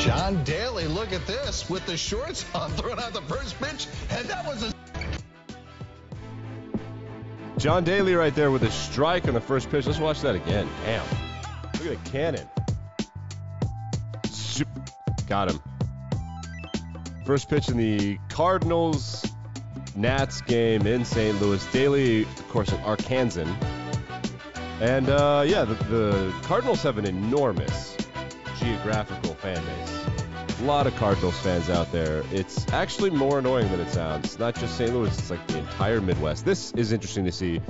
John Daly, look at this, with the shorts on, throwing out the first pitch, and that was a... John Daly right there with a strike on the first pitch. Let's watch that again. Damn. Look at the cannon. Got him. First pitch in the Cardinals-Nats game in St. Louis. Daly, of course, an Arkansan. And, the Cardinals have an enormous geographical fan base. A lot of Cardinals fans out there. It's actually more annoying than it sounds. It's not just St. Louis. It's like the entire Midwest. This is interesting to see.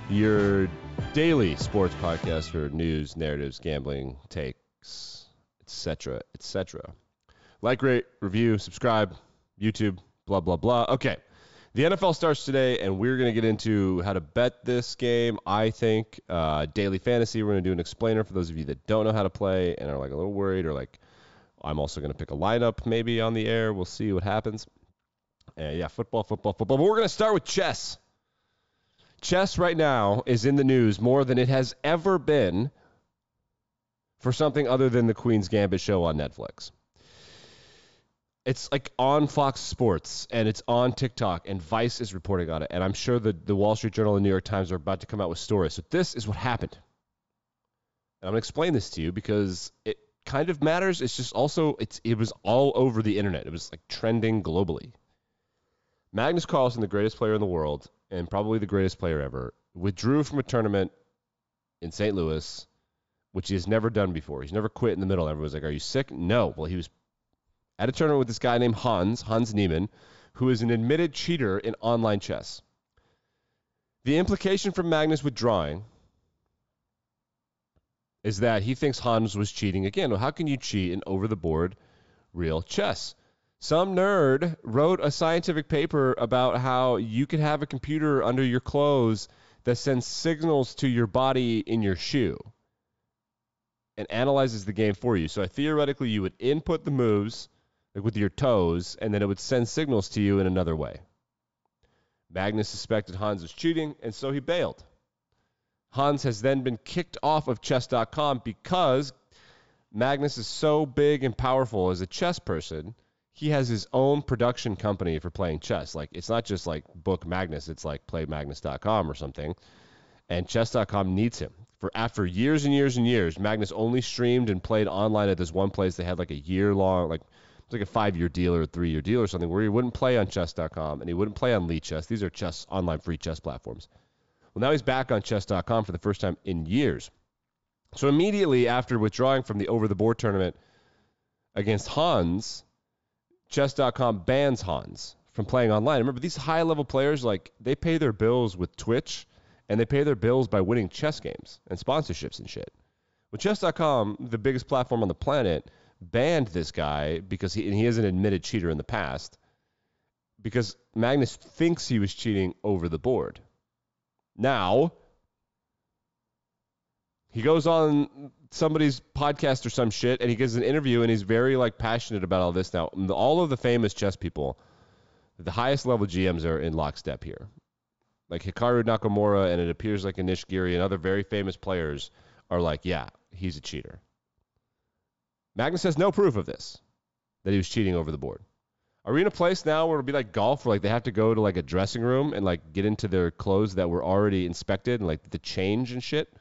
Your daily sports podcast for news, narratives, gambling, takes, etc., etc. Like, rate, review, subscribe, YouTube, blah, blah, blah. Okay. The NFL starts today, and we're going to get into how to bet this game, I think. Daily fantasy, we're going to do an explainer for those of you that don't know how to play and are like a little worried, or like, I'm also going to pick a lineup maybe on the air. We'll see what happens. Football. But we're going to start with chess. Chess right now is in the news more than it has ever been for something other than the Queen's Gambit show on Netflix. It's like on Fox Sports, and it's on TikTok, and Vice is reporting on it. And I'm sure the Wall Street Journal and the New York Times are about to come out with stories. So this is what happened. And I'm going to explain this to you because it kind of matters. It's just also, it was all over the internet. It was like trending globally. Magnus Carlsen, the greatest player in the world, and probably the greatest player ever, withdrew from a tournament in St. Louis, which he has never done before. He's never quit in the middle. Everyone's like, are you sick? No. Well, he was at a tournament with this guy named Hans Niemann, who is an admitted cheater in online chess. The implication from Magnus withdrawing is that he thinks Hans was cheating again. Well, how can you cheat in over-the-board real chess? Some nerd wrote a scientific paper about how you could have a computer under your clothes that sends signals to your body in your shoe and analyzes the game for you. So theoretically, you would input the moves like with your toes, and then it would send signals to you in another way. Magnus suspected Hans was cheating, and so he bailed. Hans has then been kicked off of chess.com because Magnus is so big and powerful as a chess person. He has his own production company for playing chess. Like, it's not just like book Magnus, it's like playmagnus.com or something. And chess.com needs him. After years and years and years, Magnus only streamed and played online at this one place. They had like a year-long, like it's like a 5-year deal or a 3-year deal or something, where he wouldn't play on chess.com and he wouldn't play on Lead Chess. These are chess online free chess platforms. Well, now he's back on chess.com for the first time in years. So immediately after withdrawing from the over-the-board tournament against Hans, chess.com bans Hans from playing online. Remember, these high-level players, like, they pay their bills with Twitch, and they pay their bills by winning chess games and sponsorships and shit. Well, chess.com, the biggest platform on the planet, banned this guy because he is an admitted cheater in the past, because Magnus thinks he was cheating over the board. Now, he goes on somebody's podcast or some shit, and he gives an interview, and he's very like passionate about all this. Now, all of the famous chess people, the highest level GMs are in lockstep here. Like Hikaru Nakamura, and it appears like Anish Giri and other very famous players are like, yeah, he's a cheater. Magnus has no proof of this, that he was cheating over the board. Are we in a place now where it'll be like golf, where like they have to go to like a dressing room and like get into their clothes that were already inspected and like the change and shit?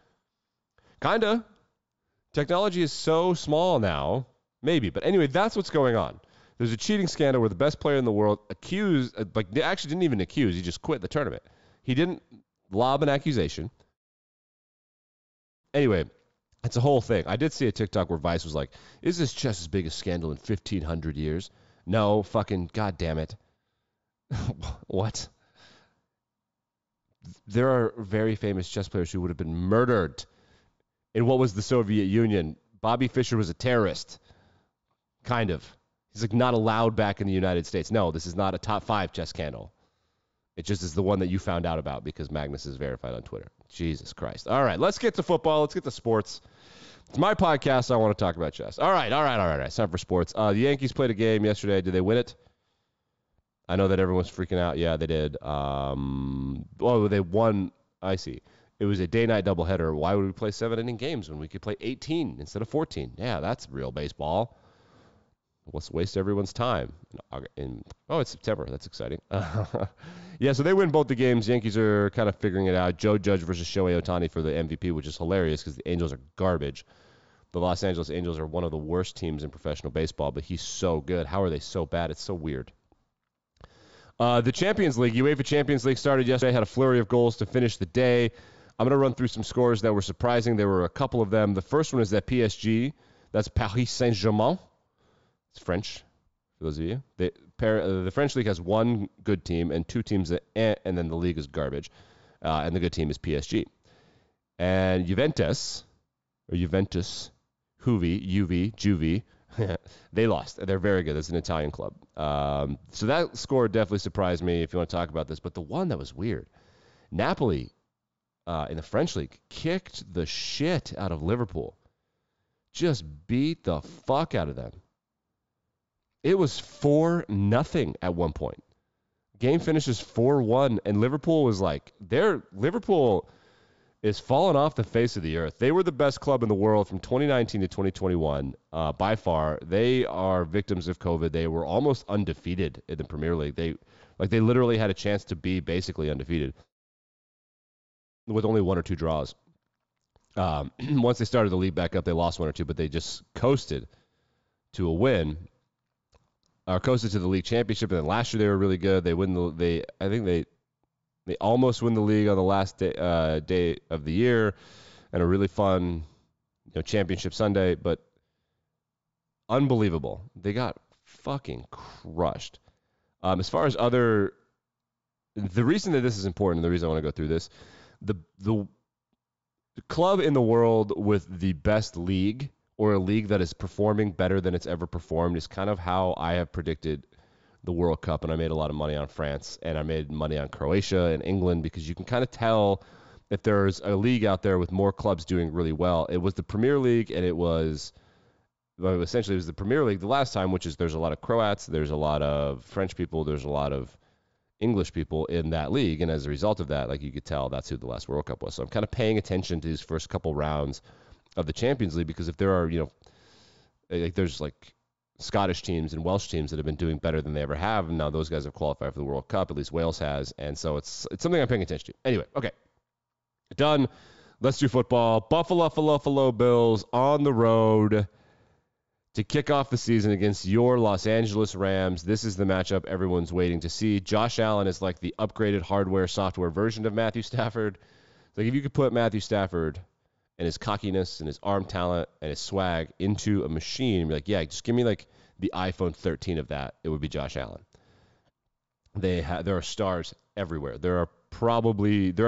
Kinda. Technology is so small now. Maybe. But anyway, that's what's going on. There's a cheating scandal where the best player in the world accused, like they actually didn't even accuse, he just quit the tournament. He didn't lob an accusation. Anyway, it's a whole thing. I did see a TikTok where Vice was like, is this chess as big a scandal in 1,500 years? No, fucking goddamn it. What? There are very famous chess players who would have been murdered in what was the Soviet Union. Bobby Fischer was a terrorist. Kind of. He's like not allowed back in the United States. No, this is not a top 5 chess scandal. It just is the one that you found out about because Magnus is verified on Twitter. Jesus Christ. All right, let's get to football. Let's get to sports. It's my podcast. So I want to talk about chess. All right. It's time for sports. The Yankees played a game yesterday. Did they win it? I know that everyone's freaking out. Yeah, they did. They won. I see. It was a day-night doubleheader. Why would we play 7-inning games when we could play 18 instead of 14? Yeah, that's real baseball. Let's waste everyone's time. It's September. That's exciting. Yeah, so they win both the games. Yankees are kind of figuring it out. Joe Judge versus Shohei Ohtani for the MVP, which is hilarious because the Angels are garbage. The Los Angeles Angels are one of the worst teams in professional baseball, but he's so good. How are they so bad? It's so weird. The Champions League, UEFA Champions League started yesterday, had a flurry of goals to finish the day. I'm going to run through some scores that were surprising. There were a couple of them. The first one is that PSG, that's Paris Saint-Germain. It's French, for those of you. The French league has one good team and two teams that, and then the league is garbage. And the good team is PSG. And Juventus, Juve, they lost. They're very good. It's an Italian club. So that score definitely surprised me if you want to talk about this. But the one that was weird, Napoli in the French league kicked the shit out of Liverpool. Just beat the fuck out of them. It was 4-0 at one point. Game finishes 4-1, and Liverpool was like, Liverpool is falling off the face of the earth. They were the best club in the world from 2019 to 2021 by far. They are victims of COVID. They were almost undefeated in the Premier League. They literally had a chance to be basically undefeated with only one or two draws. Once they started the league back up, they lost one or two, but they just coasted to a win. Coasted to the league championship, and then last year they were really good. They almost win the league on the last day of the year, and a really fun, championship Sunday. But unbelievable, they got fucking crushed. As far as the reason that this is important, and the reason I want to go through this, the club in the world with the best league, or a league that is performing better than it's ever performed, is kind of how I have predicted the World Cup, and I made a lot of money on France, and I made money on Croatia and England, because you can kind of tell if there's a league out there with more clubs doing really well. It was the Premier League, and essentially it was the Premier League the last time, which is there's a lot of Croats, there's a lot of French people, there's a lot of English people in that league, and as a result of that, you could tell that's who the last World Cup was. So I'm kind of paying attention to these first couple rounds of the Champions League, because if there are, there's Scottish teams and Welsh teams that have been doing better than they ever have, and now those guys have qualified for the World Cup. At least Wales has, and so it's something I'm paying attention to. Anyway, okay, done. Let's do football. Buffalo Bills on the road to kick off the season against your Los Angeles Rams. This is the matchup everyone's waiting to see. Josh Allen is like the upgraded hardware, software version of Matthew Stafford. Like if you could put Matthew Stafford and his cockiness and his arm talent and his swag into a machine and be like, yeah, just give me the iPhone 13 of that, it would be Josh Allen. There are stars everywhere. There are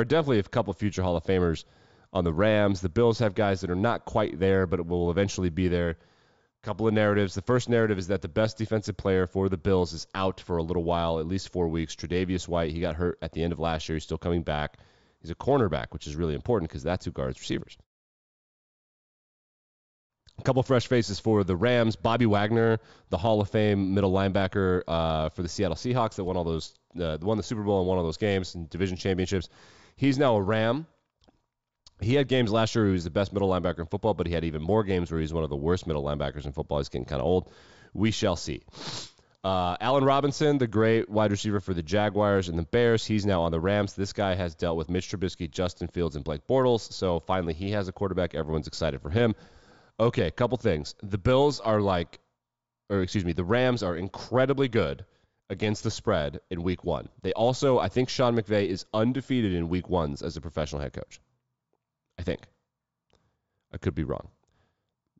definitely a couple future Hall of Famers on the Rams. The Bills have guys that are not quite there, but will eventually be there. A couple of narratives. The first narrative is that the best defensive player for the Bills is out for a little while, at least 4 weeks. Tre'Davious White, he got hurt at the end of last year. He's still coming back. He's a cornerback, which is really important because that's who guards receivers. A couple fresh faces for the Rams. Bobby Wagner, the Hall of Fame middle linebacker for the Seattle Seahawks that won the Super Bowl and won all those games and division championships. He's now a Ram. He had games last year where he was the best middle linebacker in football, but he had even more games where he's one of the worst middle linebackers in football. He's getting kind of old. We shall see. Allen Robinson, the great wide receiver for the Jaguars and the Bears, he's now on the Rams. This guy has dealt with Mitch Trubisky, Justin Fields, and Blake Bortles, so finally he has a quarterback. Everyone's excited for him. Okay, a couple things. The Rams are incredibly good against the spread in week one. They also, I think Sean McVay is undefeated in week ones as a professional head coach. I think. I could be wrong.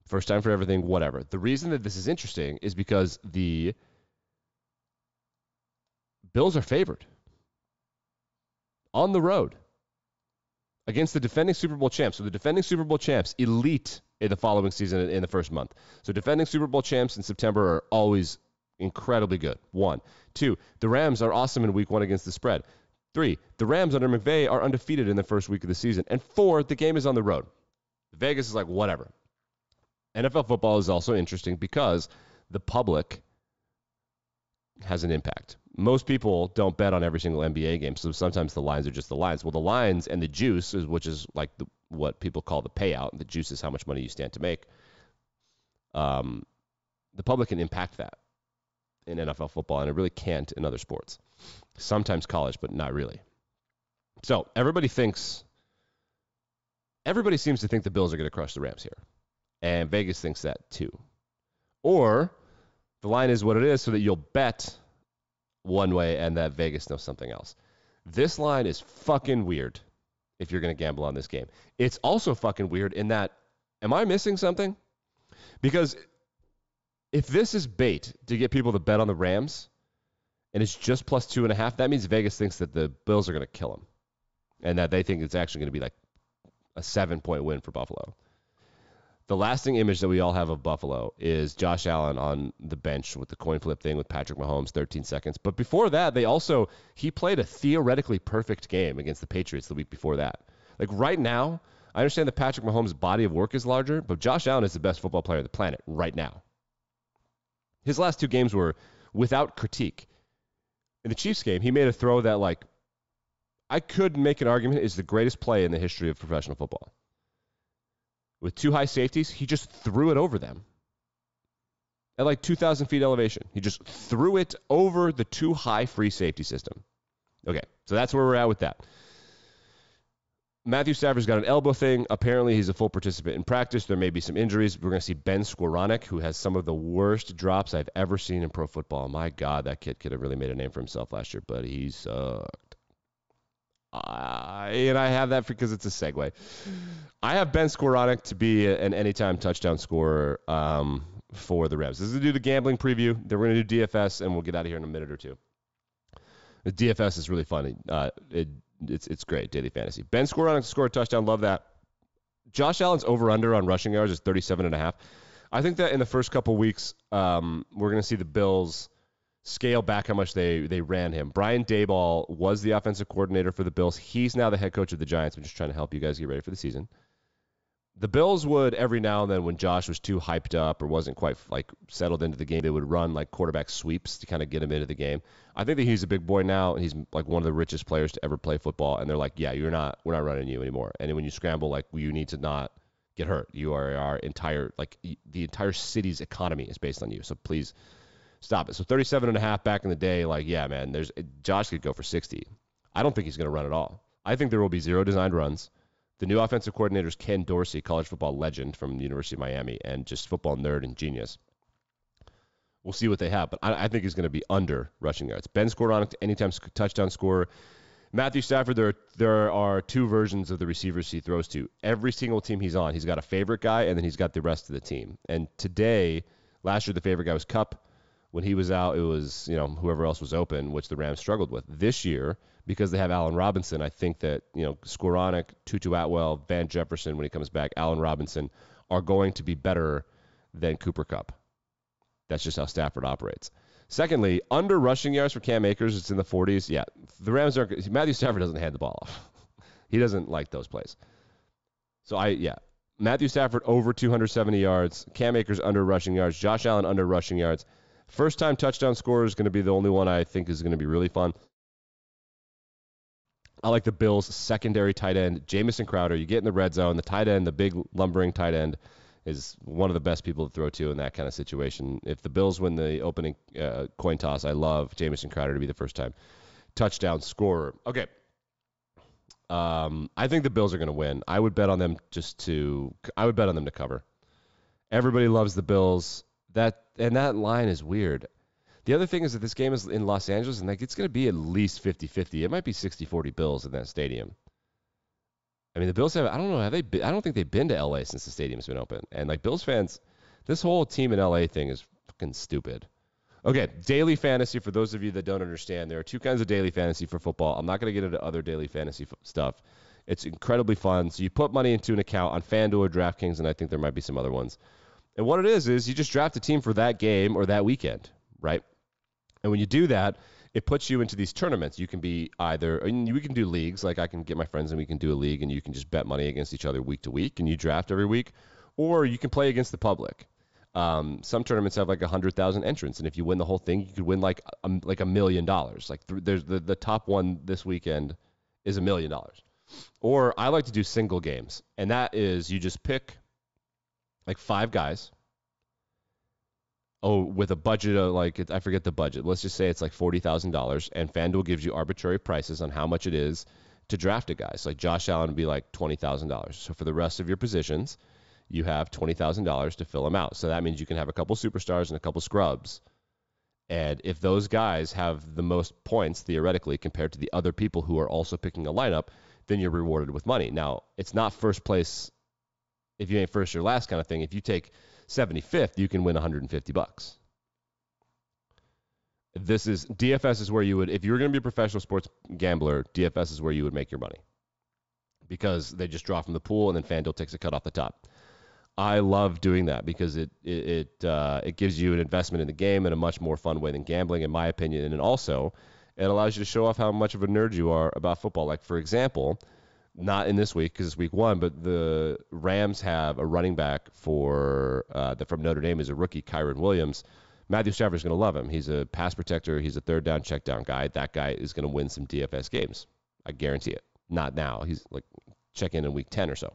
First time for everything, whatever. The reason that this is interesting is because the Bills are favored on the road against the defending Super Bowl champs. So the defending Super Bowl champs, elite in the following season in the first month. So defending Super Bowl champs in September are always incredibly good. 1. 2, the Rams are awesome in week one against the spread. 3, the Rams under McVay are undefeated in the first week of the season. And 4, the game is on the road. Vegas is like, whatever. NFL football is also interesting because the public has an impact. Most people don't bet on every single NBA game, so sometimes the lines are just the lines. Well, the lines and the juice, which is like what people call the payout, the juice is how much money you stand to make, the public can impact that in NFL football, and it really can't in other sports. Sometimes college, but not really. So everybody seems to think the Bills are going to crush the Rams here. And Vegas thinks that too. Or the line is what it is so that you'll bet one way and that Vegas knows something else. This line is fucking weird if you're going to gamble on this game. It's also fucking weird in that, am I missing something? Because if this is bait to get people to bet on the Rams and it's just plus 2.5, that means Vegas thinks that the Bills are going to kill them and that they think it's actually going to be like a 7-point win for Buffalo. The lasting image that we all have of Buffalo is Josh Allen on the bench with the coin flip thing with Patrick Mahomes, 13 seconds. But before that, he played a theoretically perfect game against the Patriots the week before that. Like right now, I understand that Patrick Mahomes' body of work is larger, but Josh Allen is the best football player on the planet right now. His last 2 games were without critique. In the Chiefs game, he made a throw that, like, I could make an argument is the greatest play in the history of professional football. With 2 high safeties, he just threw it over them at like 2,000 feet elevation. He just threw it over the 2 high free safety system. Okay, so that's where we're at with that. Matthew Stafford's got an elbow thing. Apparently, he's a full participant in practice. There may be some injuries. We're going to see Ben Skowronek, who has some of the worst drops I've ever seen in pro football. My God, that kid could have really made a name for himself last year, but he sucked. And I have that because it's a segue. I have Ben Skowronek to be an anytime touchdown scorer for the Rams. This is to do the gambling preview. Then we're going to do DFS, and we'll get out of here in a minute or two. The DFS is really funny. It's great, daily fantasy. Ben Skowronek scored a touchdown. Love that. Josh Allen's over-under on rushing yards is 37.5. I think that in the first couple weeks, we're going to see the Bills scale back how much they ran him. Brian Daboll was the offensive coordinator for the Bills. He's now the head coach of the Giants. I'm just trying to help you guys get ready for the season. The Bills would, every now and then, when Josh was too hyped up or wasn't quite like settled into the game, they would run like quarterback sweeps to kind of get him into the game. I think that he's a big boy now, and he's like one of the richest players to ever play football. And they're like, yeah, we're not running you anymore. And then when you scramble, like, you need to not get hurt. You are our entire, like, the entire city's economy is based on you. So please stop it. So 37.5 back in the day, like, yeah, man, Josh could go for 60. I don't think he's going to run at all. I think there will be 0 designed runs. The new offensive coordinator is Ken Dorsey, college football legend from the University of Miami, and just football nerd and genius. We'll see what they have, but I think he's going to be under rushing yards. Ben Skowronek, anytime touchdown scorer. Matthew Stafford, there are 2 versions of the receivers he throws to. Every single team he's on, he's got a favorite guy, and then he's got the rest of the team. And last year, the favorite guy was Kupp. When he was out, it was, whoever else was open, which the Rams struggled with. This year, because they have Allen Robinson, I think that, Skowronek, Tutu Atwell, Van Jefferson, when he comes back, Allen Robinson, are going to be better than Cooper Kupp. That's just how Stafford operates. Secondly, under rushing yards for Cam Akers, it's in the 40s. Yeah, the Rams aren't. Matthew Stafford doesn't hand the ball off. He doesn't like those plays. So Matthew Stafford over 270 yards. Cam Akers under rushing yards. Josh Allen under rushing yards. First-time touchdown scorer is going to be the only one I think is going to be really fun. I like the Bills' secondary tight end, Jamison Crowder. You get in the red zone. The tight end, the big lumbering tight end, is one of the best people to throw to in that kind of situation. If the Bills win the opening coin toss, I love Jamison Crowder to be the first-time touchdown scorer. Okay. I think the Bills are going to win. I would bet on them to cover. Everybody loves the Bills. That line is weird. The other thing is that this game is in Los Angeles, and it's going to be at least 50-50. It might be 60-40 Bills in that stadium. I mean, the Bills I don't think they've been to L.A. since the stadium's been open. And, Bills fans, this whole team in L.A. thing is fucking stupid. Okay, daily fantasy, for those of you that don't understand, there are 2 kinds of daily fantasy for football. I'm not going to get into other daily fantasy stuff. It's incredibly fun. So you put money into an account on FanDuel or DraftKings, and I think there might be some other ones. And what it is you just draft a team for that game or that weekend, right? And when you do that, it puts you into these tournaments. You can be we can do leagues, like I can get my friends and we can do a league, and you can just bet money against each other week to week, and you draft every week. Or you can play against the public. Some tournaments have 100,000 entrants, and if you win the whole thing, you could win $1 million. There's the top one this weekend is $1 million. Or I like to do single games, and that is you just pick 5 guys. with a budget of I forget the budget. Let's just say it's like $40,000, and FanDuel gives you arbitrary prices on how much it is to draft a guy. So like Josh Allen would be like $20,000. So for the rest of your positions, you have $20,000 to fill them out. So that means you can have a couple superstars and a couple scrubs. And if those guys have the most points, theoretically, compared to the other people who are also picking a lineup, then you're rewarded with money. Now, it's not first place if you ain't first or last kind of thing. If you take 75th, you can win $150. DFS is where you would, if you were going to be a professional sports gambler, DFS is where you would make your money, because they just draw from the pool and then FanDuel takes a cut off the top. I love doing that because it gives you an investment in the game in a much more fun way than gambling, in my opinion. And also, it allows you to show off how much of a nerd you are about football. Like, for example, not in this week because it's week 1, but the Rams have a running back that from Notre Dame is a rookie, Kyron Williams. Matthew Stafford's going to love him. He's a pass protector. He's a third down, check down guy. That guy is going to win some DFS games. I guarantee it. Not now. He's like check in week 10 or so.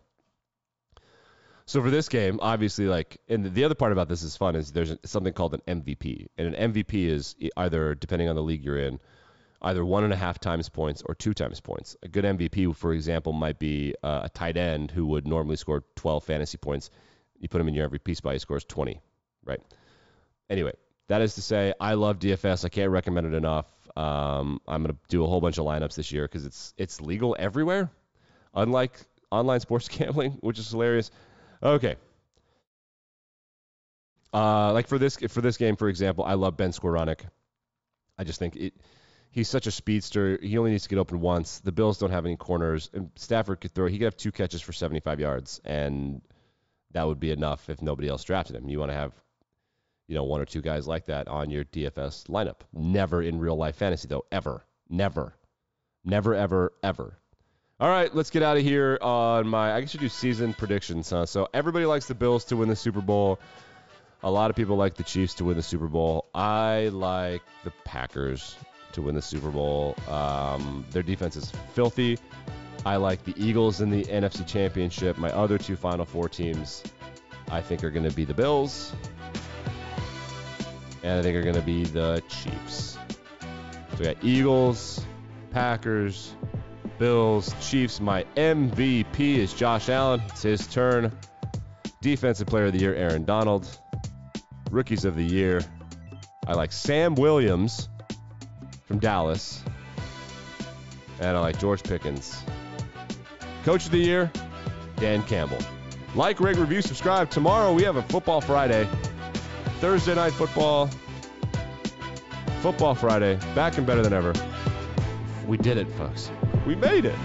So for this game, obviously, and the other part about this is fun, is there's something called an MVP. And an MVP is either, depending on the league you're in, either 1.5 times points or 2 times points. A good MVP, for example, might be a tight end who would normally score 12 fantasy points. You put him in your MVP spot, he scores 20, right? Anyway, that is to say, I love DFS. I can't recommend it enough. I'm going to do a whole bunch of lineups this year because it's legal everywhere, unlike online sports gambling, which is hilarious. Okay. For this game, for example, I love Ben Skowronek. I just think he's such a speedster. He only needs to get open once. The Bills don't have any corners, and Stafford could throw. He could have 2 catches for 75 yards, and that would be enough if nobody else drafted him. You want to have, 1 or 2 guys like that on your DFS lineup. Never in real life fantasy though, ever, never, ever, ever. All right, let's get out of here on I guess you do season predictions, huh? So everybody likes the Bills to win the Super Bowl. A lot of people like the Chiefs to win the Super Bowl. I like the Packers to win the Super Bowl. Their defense is filthy. I like the Eagles in the NFC Championship. My other 2 Final Four teams, I think, are going to be the Bills. And I think are going to be the Chiefs. So we got Eagles, Packers, Bills, Chiefs. My MVP is Josh Allen. It's his turn. Defensive Player of the Year, Aaron Donald. Rookies of the Year, I like Sam Williams from Dallas. And I like George Pickens. Coach of the Year, Dan Campbell. Like, rate, review, subscribe. Tomorrow we have a Football Friday. Thursday Night Football. Football Friday. Back and better than ever. We did it, folks. We made it.